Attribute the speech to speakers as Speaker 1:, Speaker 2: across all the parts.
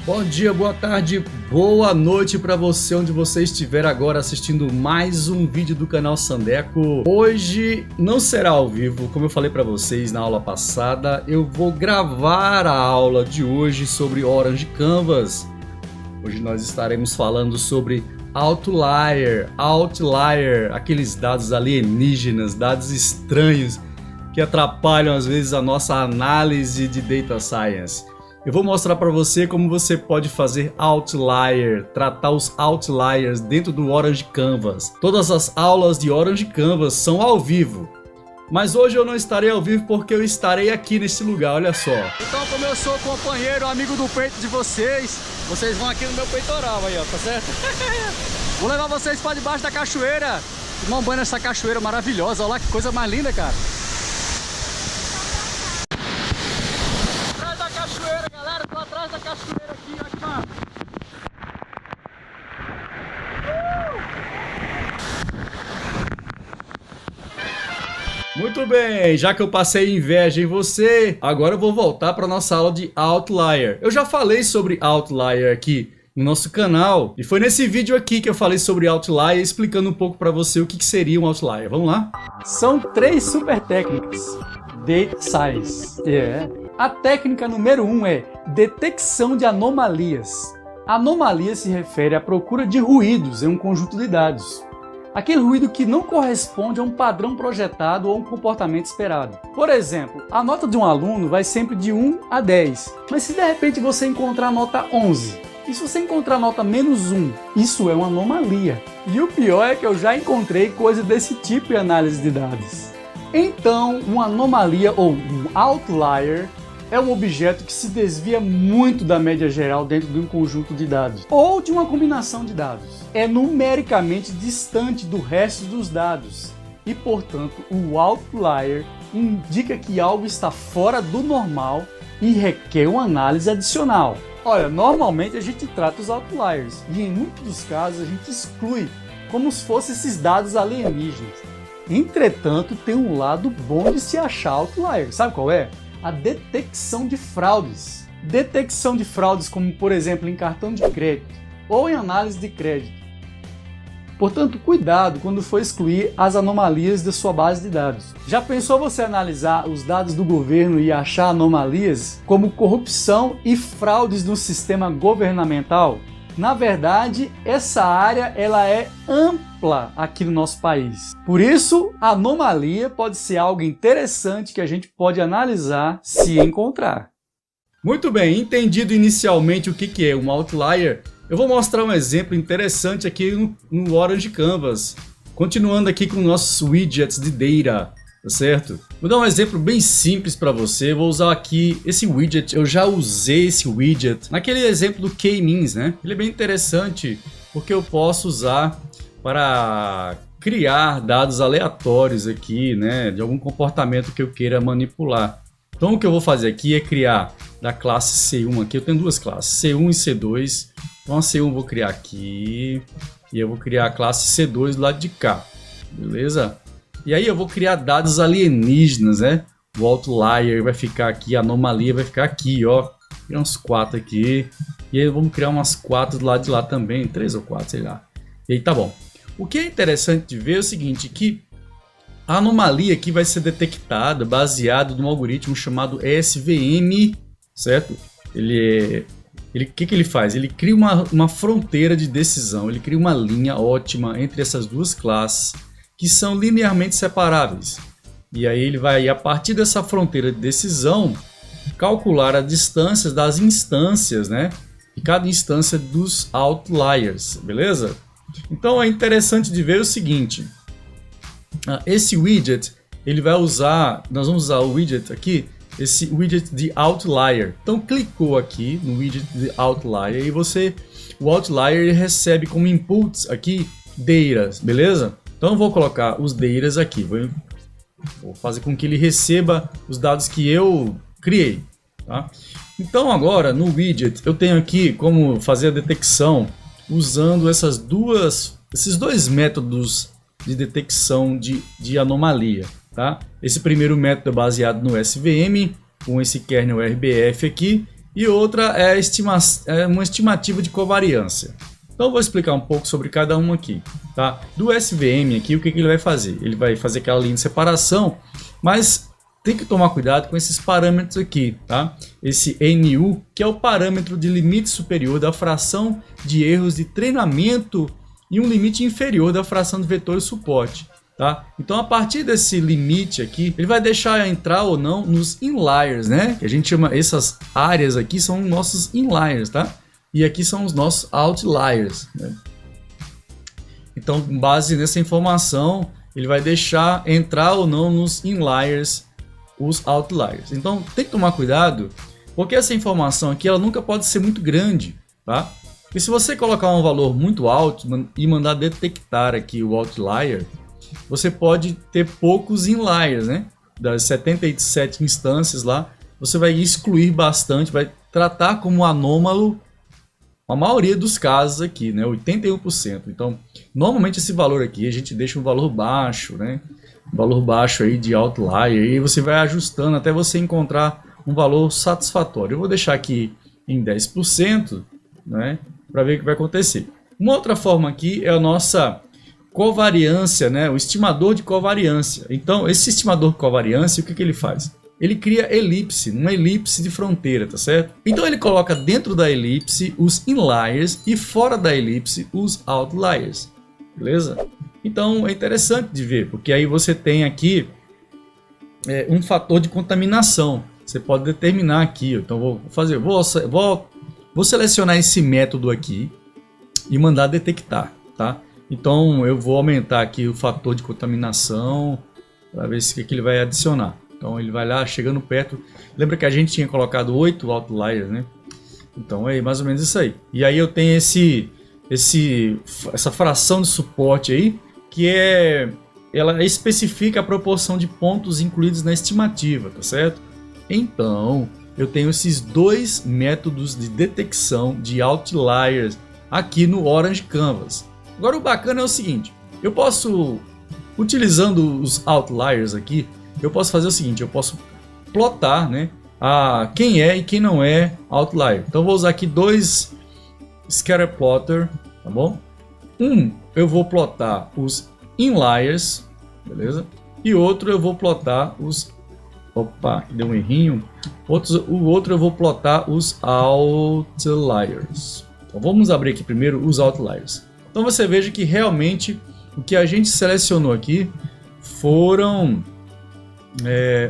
Speaker 1: Bom dia, boa tarde, boa noite para você, onde você estiver agora assistindo mais um vídeo do canal Sandeco. Hoje não será ao vivo, como eu falei para vocês na aula passada, eu vou gravar a aula de hoje sobre Orange Canvas. Hoje nós estaremos falando sobre Outlier, aqueles dados alienígenas, dados estranhos que atrapalham às vezes a nossa análise de Data Science. Eu vou mostrar para você como você pode fazer Outlier, tratar os Outliers dentro do Orange Canvas. Todas as aulas de Orange Canvas são ao vivo, mas hoje eu não estarei ao vivo porque eu estarei aqui nesse lugar, olha só.
Speaker 2: Então, como eu sou companheiro, amigo do peito de vocês, vocês vão aqui no meu peitoral aí, ó, tá certo? Vou levar vocês para debaixo da cachoeira, tomar um banho nessa cachoeira maravilhosa, olha lá que coisa mais linda, cara. Atrás da cachoeira aqui, olha que massa.
Speaker 1: Muito bem, já que eu passei inveja em você, agora eu vou voltar para nossa aula de Outlier. Eu já falei sobre Outlier aqui no nosso canal e foi nesse vídeo aqui que eu falei sobre Outlier, explicando um pouco para você o que seria um Outlier. Vamos lá?
Speaker 2: São três super técnicas Data Science. A técnica número 1 é detecção de anomalias. Anomalia se refere à procura de ruídos em um conjunto de dados. Aquele ruído que não corresponde a um padrão projetado ou um comportamento esperado. Por exemplo, a nota de um aluno vai sempre de 1 a 10, mas se de repente você encontrar a nota 11, e se você encontrar a nota menos 1, isso é uma anomalia. E o pior é que eu já encontrei coisa desse tipo em análise de dados. Então, uma anomalia ou um outlier é um objeto que se desvia muito da média geral dentro de um conjunto de dados, ou de uma combinação de dados. É numericamente distante do resto dos dados, e portanto o outlier indica que algo está fora do normal e requer uma análise adicional. Olha, normalmente a gente trata os outliers, e em muitos dos casos a gente exclui, como se fossem esses dados alienígenas. Entretanto, tem um lado bom de se achar outlier, sabe qual é? A detecção de fraudes. Detecção de fraudes como, por exemplo, em cartão de crédito ou em análise de crédito. Portanto, cuidado quando for excluir as anomalias da sua base de dados. Já pensou você analisar os dados do governo e achar anomalias como corrupção e fraudes no sistema governamental? Na verdade, essa área ela é ampla aqui no nosso país. Por isso, a anomalia pode ser algo interessante que a gente pode analisar se encontrar.
Speaker 1: Muito bem, entendido inicialmente o que é um outlier, eu vou mostrar um exemplo interessante aqui no Orange Canvas. Continuando aqui com nossos widgets de data, tá certo? Vou dar um exemplo bem simples para você. Vou usar aqui esse widget. Eu já usei esse widget naquele exemplo do K-means, né? Ele é bem interessante porque eu posso usar para criar dados aleatórios aqui, né? De algum comportamento que eu queira manipular. Então o que eu vou fazer aqui é criar da classe C1 aqui. Eu tenho duas classes, C1 e C2. Então a C1 eu vou criar aqui e eu vou criar a classe C2 do lado de cá, beleza? E aí eu vou criar dados alienígenas, né? O outlier vai ficar aqui, a anomalia vai ficar aqui, ó. Criar uns 4 aqui. E aí vamos criar umas 4 do lado de lá também, 3 ou 4, sei lá. E aí tá bom. O que é interessante de ver é o seguinte, que a anomalia aqui vai ser detectada baseado num algoritmo chamado SVM, certo? O que ele faz? Ele cria uma fronteira de decisão, ele cria uma linha ótima entre essas duas classes, que são linearmente separáveis. E aí ele vai, a partir dessa fronteira de decisão, calcular as distâncias das instâncias, né? E cada instância dos outliers, beleza? Então é interessante de ver o seguinte. Esse widget, ele vai usar, nós vamos usar o widget aqui, esse widget de outlier. Então clicou aqui no widget de outlier e o outlier ele recebe como inputs aqui datas, beleza? Então eu vou colocar os datas aqui, vou fazer com que ele receba os dados que eu criei, tá? Então agora no widget eu tenho aqui como fazer a detecção usando esses dois métodos de detecção de anomalia, tá? Esse primeiro método é baseado no SVM, com esse kernel RBF aqui, e outra é uma estimativa de covariância. Então eu vou explicar um pouco sobre cada uma aqui, tá? Do SVM aqui, o que ele vai fazer? Ele vai fazer aquela linha de separação, mas tem que tomar cuidado com esses parâmetros aqui, tá? Esse NU, que é o parâmetro de limite superior da fração de erros de treinamento e um limite inferior da fração de vetores suporte, tá? Então a partir desse limite aqui, ele vai deixar entrar ou não nos inliers, né? Que a gente chama, essas áreas aqui são nossos inliers, tá? E aqui são os nossos outliers, né? Então, com base nessa informação, ele vai deixar entrar ou não nos inliers os outliers. Então, tem que tomar cuidado, porque essa informação aqui ela nunca pode ser muito grande, tá? E se você colocar um valor muito alto e mandar detectar aqui o outlier, você pode ter poucos inliers, né? Das 77 instâncias lá, você vai excluir bastante, vai tratar como anômalo a maioria dos casos aqui, né? 81%. Então, normalmente esse valor aqui a gente deixa um valor baixo, né? Um valor baixo aí de outlier, e você vai ajustando até você encontrar um valor satisfatório. Eu vou deixar aqui em 10%, né? Para ver o que vai acontecer. Uma outra forma aqui é a nossa covariância, né? O estimador de covariância. Então, esse estimador de covariância, o que ele faz? Ele cria elipse, uma elipse de fronteira, tá certo? Então ele coloca dentro da elipse os inliers e fora da elipse os outliers, beleza? Então é interessante de ver, porque aí você tem aqui um fator de contaminação. Você pode determinar aqui, então vou selecionar esse método aqui e mandar detectar, tá? Então eu vou aumentar aqui o fator de contaminação para ver se que ele vai adicionar. Então ele vai lá, chegando perto. Lembra que a gente tinha colocado 8 outliers, né? Então é mais ou menos isso aí. E aí eu tenho essa fração de suporte aí, que ela especifica a proporção de pontos incluídos na estimativa, tá certo? Então eu tenho esses dois métodos de detecção de outliers aqui no Orange Canvas. Agora o bacana é o seguinte, eu posso, utilizando os outliers aqui, eu posso fazer o seguinte, eu posso plotar, né, quem é e quem não é outlier. Então vou usar aqui dois scatter plotter, tá bom? Eu vou plotar os inliers, beleza? E outro eu vou plotar os... Opa, deu um errinho. O outro eu vou plotar os outliers. Então vamos abrir aqui primeiro os outliers. Então você veja que realmente o que a gente selecionou aqui foram...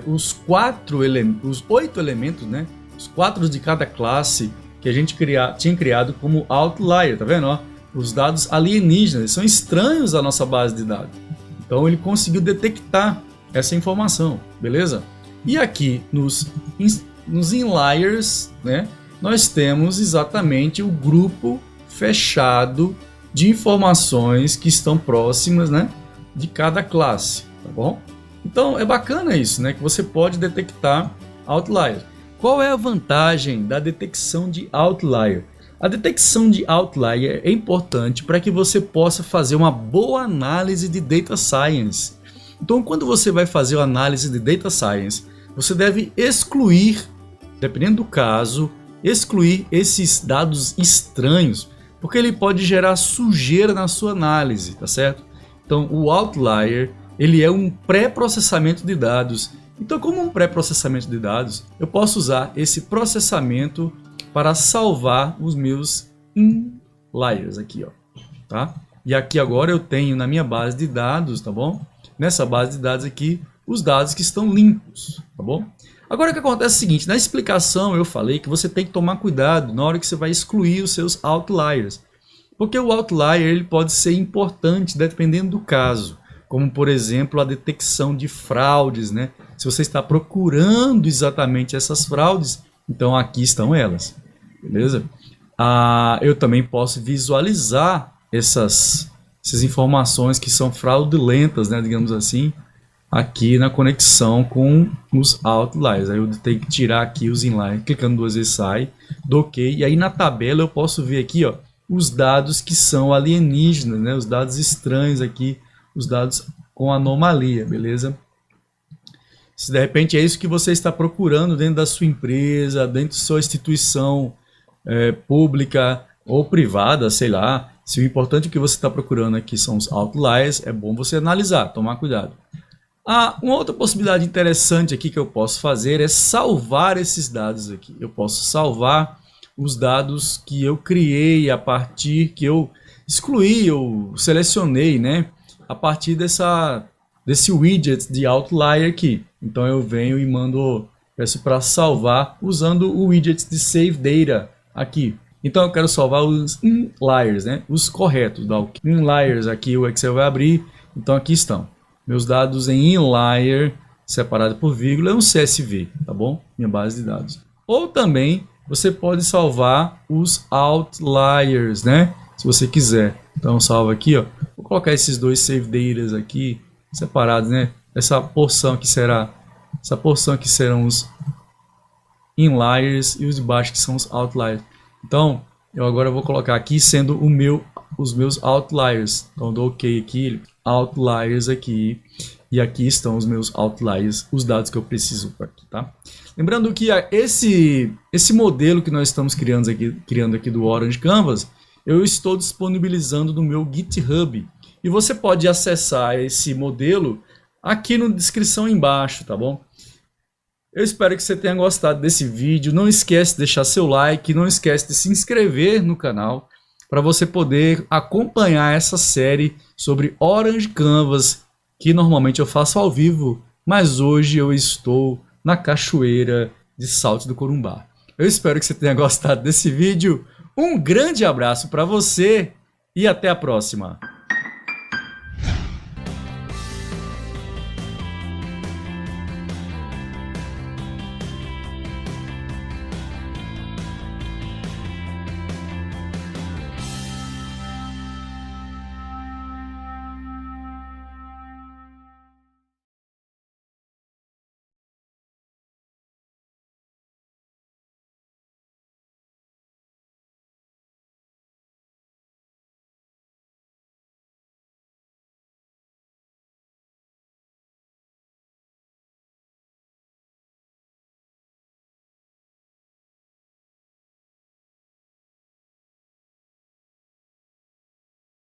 Speaker 1: os 8 elementos, né? Os 4 de cada classe que a gente tinha criado como outlier, tá vendo? Ó? Os dados alienígenas são estranhos à nossa base de dados. Então ele conseguiu detectar essa informação, beleza? E aqui nos inliers, né? Nós temos exatamente o grupo fechado de informações que estão próximas, né? De cada classe, tá bom? Então é bacana isso, né? Que você pode detectar outlier. Qual é a vantagem da detecção de outlier? A detecção de outlier é importante para que você possa fazer uma boa análise de data science. Então quando você vai fazer a análise de data science, você deve excluir, dependendo do caso, excluir esses dados estranhos, porque ele pode gerar sujeira na sua análise, tá certo? Então o outlier ele é um pré-processamento de dados. Então, como um pré-processamento de dados, eu posso usar esse processamento para salvar os meus inliers aqui, ó, tá? E aqui agora eu tenho na minha base de dados, tá bom? Nessa base de dados aqui, os dados que estão limpos, tá bom? Agora o que acontece é o seguinte, na explicação eu falei que você tem que tomar cuidado na hora que você vai excluir os seus outliers. Porque o outlier ele pode ser importante dependendo do caso. Como por exemplo a detecção de fraudes, né? Se você está procurando exatamente essas fraudes, então aqui estão elas, beleza? Eu também posso visualizar essas informações que são fraudulentas, né? Digamos assim, aqui na conexão com os outliers. Aí eu tenho que tirar aqui os inliers, clicando duas vezes sai, do OK. E aí na tabela eu posso ver aqui, ó, os dados que são alienígenas, né? Os dados estranhos aqui, os dados com anomalia, beleza? Se de repente é isso que você está procurando dentro da sua empresa, dentro da sua instituição pública ou privada, sei lá. Se o importante que você está procurando aqui são os outliers, é bom você analisar, tomar cuidado. Uma outra possibilidade interessante aqui que eu posso fazer é salvar esses dados aqui. Eu posso salvar os dados que eu criei a partir, que eu excluí, eu selecionei, né? A partir desse widget de outlier aqui. Então eu venho e peço para salvar usando o widget de Save Data aqui. Então eu quero salvar os inliers, né? Os corretos. Inliers aqui o Excel vai abrir. Então aqui estão. Meus dados em inlier, separado por vírgula, é um CSV, tá bom? Minha base de dados. Ou também você pode salvar os outliers, né? Se você quiser. Então salva aqui, ó. Vou colocar esses dois save datas aqui separados, né? Essa porção aqui serão os inliers e os de baixo que são os outliers. Então eu agora vou colocar aqui sendo os meus outliers. Então dou OK aqui, outliers aqui, e aqui estão os meus outliers, os dados que eu preciso aqui, tá? Lembrando que esse modelo que nós estamos criando aqui do Orange Canvas, eu estou disponibilizando no meu GitHub, e você pode acessar esse modelo aqui na descrição embaixo, tá bom? Eu espero que você tenha gostado desse vídeo. Não esquece de deixar seu like, não esquece de se inscrever no canal para você poder acompanhar essa série sobre Orange Canvas, que normalmente eu faço ao vivo, mas hoje eu estou na cachoeira de Salto do Corumbá. Eu espero que você tenha gostado desse vídeo. Um grande abraço para você e até a próxima!